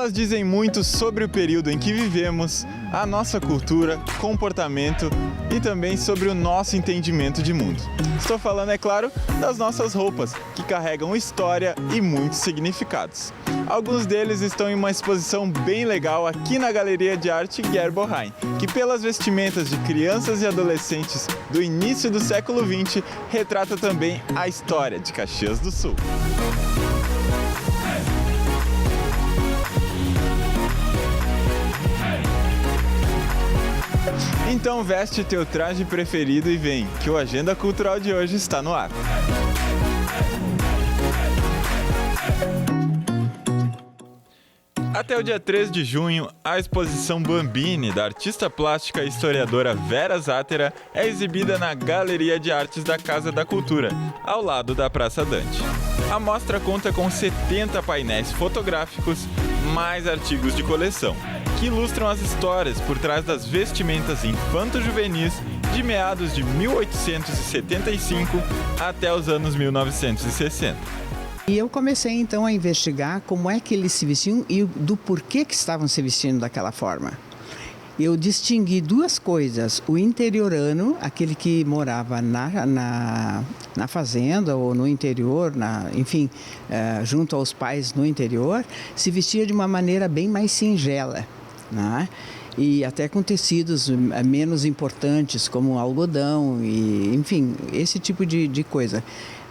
Elas dizem muito sobre o período em que vivemos, a nossa cultura, comportamento e também sobre o nosso entendimento de mundo. Estou falando, é claro, das nossas roupas, que carregam história e muitos significados. Alguns deles estão em uma exposição bem legal aqui na Galeria de Arte Gerborheim, que pelas vestimentas de crianças e adolescentes do início do século XX, retrata também a história de Caxias do Sul. Então veste teu traje preferido e vem, que o Agenda Cultural de hoje está no ar. Até o dia 3 de junho, a exposição Bambini, da artista plástica e historiadora Vera Zattera, é exibida na Galeria de Artes da Casa da Cultura, ao lado da Praça Dante. A mostra conta com 70 painéis fotográficos, mais artigos de coleção, que ilustram as histórias por trás das vestimentas infanto-juvenis de meados de 1875 até os anos 1960. E eu comecei então a investigar como é que eles se vestiam e do porquê que estavam se vestindo daquela forma. Eu distingui duas coisas: o interiorano, aquele que morava na fazenda ou no interior, enfim, junto aos pais no interior, se vestia de uma maneira bem mais singela, né? E até com tecidos menos importantes, como algodão e, enfim, esse tipo de coisa,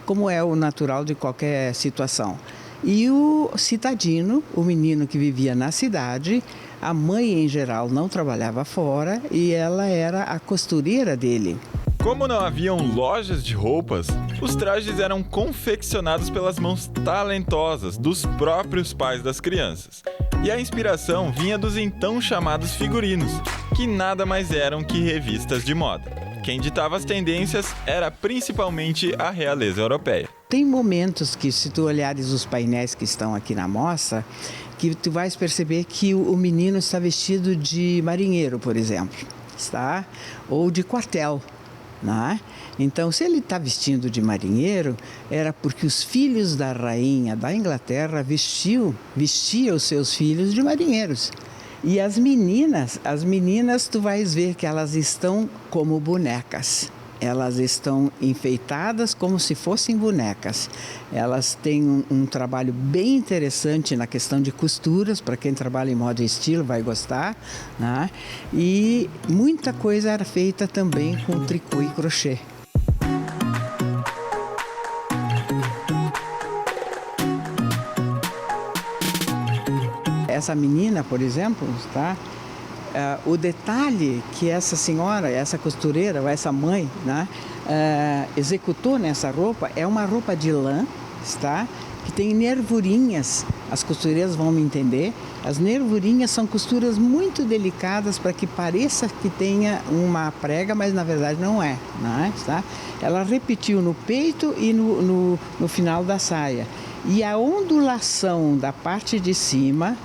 como é o natural de qualquer situação. E o citadino, o menino que vivia na cidade, a mãe em geral não trabalhava fora e ela era a costureira dele. Como não haviam lojas de roupas, os trajes eram confeccionados pelas mãos talentosas dos próprios pais das crianças. E a inspiração vinha dos então chamados figurinos, que nada mais eram que revistas de moda. Quem ditava as tendências era principalmente a realeza europeia. Tem momentos que, se tu olhares os painéis que estão aqui na mostra, que tu vais perceber que o menino está vestido de marinheiro, por exemplo, está? Ou de quartel, né? Então, se ele está vestindo de marinheiro, era porque os filhos da rainha da Inglaterra vestiam os seus filhos de marinheiros. E as meninas, tu vais ver que elas estão como bonecas. Elas estão enfeitadas como se fossem bonecas. Elas têm um trabalho bem interessante na questão de costuras, para quem trabalha em moda e estilo vai gostar, né? E muita coisa era feita também com tricô e crochê. Essa menina, por exemplo, tá? O detalhe que essa senhora, essa costureira, ou essa mãe, né, executou nessa roupa é uma roupa de lã, tá? Que tem nervurinhas, as costureiras vão me entender. As nervurinhas são costuras muito delicadas para que pareça que tenha uma prega, mas na verdade não é, né, tá? Ela repetiu no peito e no final da saia. E a ondulação da parte de cima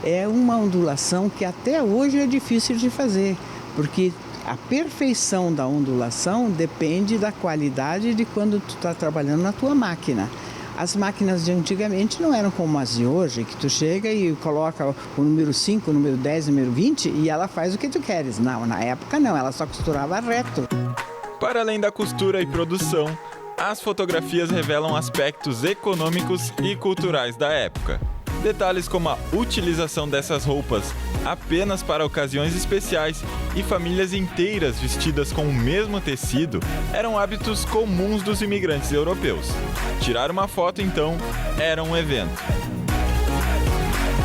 é uma ondulação que até hoje é difícil de fazer, porque a perfeição da ondulação depende da qualidade de quando tu está trabalhando na tua máquina. As máquinas de antigamente não eram como as de hoje, que tu chega e coloca o número 5, o número 10, o número 20 e ela faz o que tu queres. Não, na época não, ela só costurava reto. Para além da costura e produção, as fotografias revelam aspectos econômicos e culturais da época. Detalhes como a utilização dessas roupas apenas para ocasiões especiais e famílias inteiras vestidas com o mesmo tecido eram hábitos comuns dos imigrantes europeus. Tirar uma foto, então, era um evento.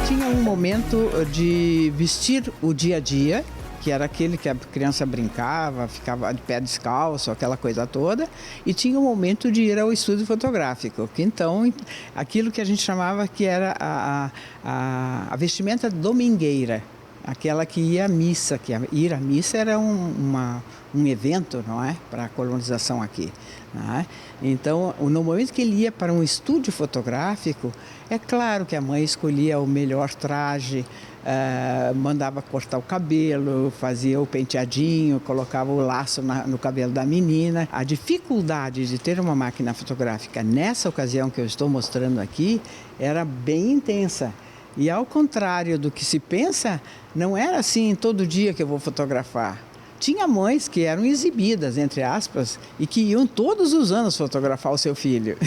Tinha um momento de vestir o dia a dia, que era aquele que a criança brincava, ficava de pé descalço, aquela coisa toda, e tinha o momento de ir ao estúdio fotográfico, que então, aquilo que a gente chamava que era a vestimenta domingueira, aquela que ia à missa, que ir à missa era um evento, não é, para a colonização aqui, não é? Então, no momento que ele ia para um estúdio fotográfico, é claro que a mãe escolhia o melhor traje, mandava cortar o cabelo, fazia o penteadinho, colocava o laço no cabelo da menina. A dificuldade de ter uma máquina fotográfica nessa ocasião que eu estou mostrando aqui era bem intensa. E ao contrário do que se pensa, não era assim todo dia que eu vou fotografar. Tinha mães que eram exibidas, entre aspas, e que iam todos os anos fotografar o seu filho.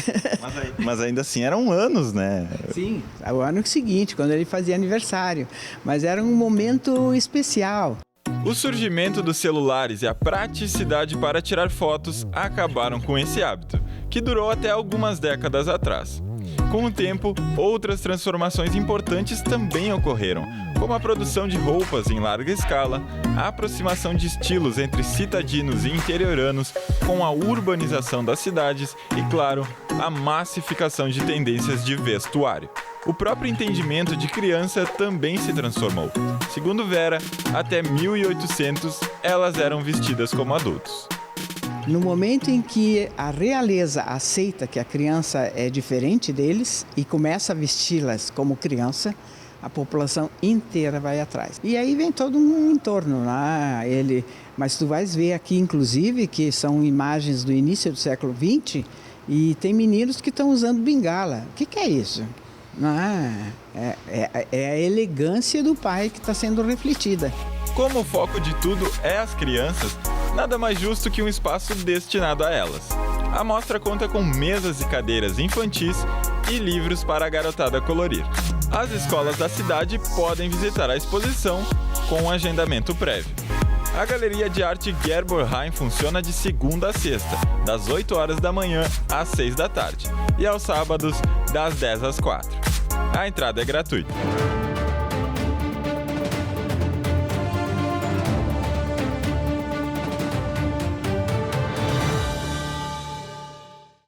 Mas ainda assim eram anos, né? Sim, o ano seguinte, quando ele fazia aniversário. Mas era um momento especial. O surgimento dos celulares e a praticidade para tirar fotos acabaram com esse hábito, que durou até algumas décadas atrás. Com o tempo, outras transformações importantes também ocorreram, como a produção de roupas em larga escala, a aproximação de estilos entre citadinos e interioranos com a urbanização das cidades e, claro, a massificação de tendências de vestuário. O próprio entendimento de criança também se transformou. Segundo Vera, até 1800 elas eram vestidas como adultos. No momento em que a realeza aceita que a criança é diferente deles e começa a vesti-las como criança, a população inteira vai atrás. E aí vem todo um entorno lá, mas tu vais ver aqui, inclusive, que são imagens do início do século XX e tem meninos que estão usando bengala. O que é isso? É a elegância do pai que está sendo refletida. Como o foco de tudo é as crianças, nada mais justo que um espaço destinado a elas. A mostra conta com mesas e cadeiras infantis e livros para a garotada colorir. As escolas da cidade podem visitar a exposição com um agendamento prévio. A Galeria de Arte Gerborheim funciona de segunda a sexta, das 8 horas da manhã às 6 da tarde, e aos sábados, das 10 às 4. A entrada é gratuita.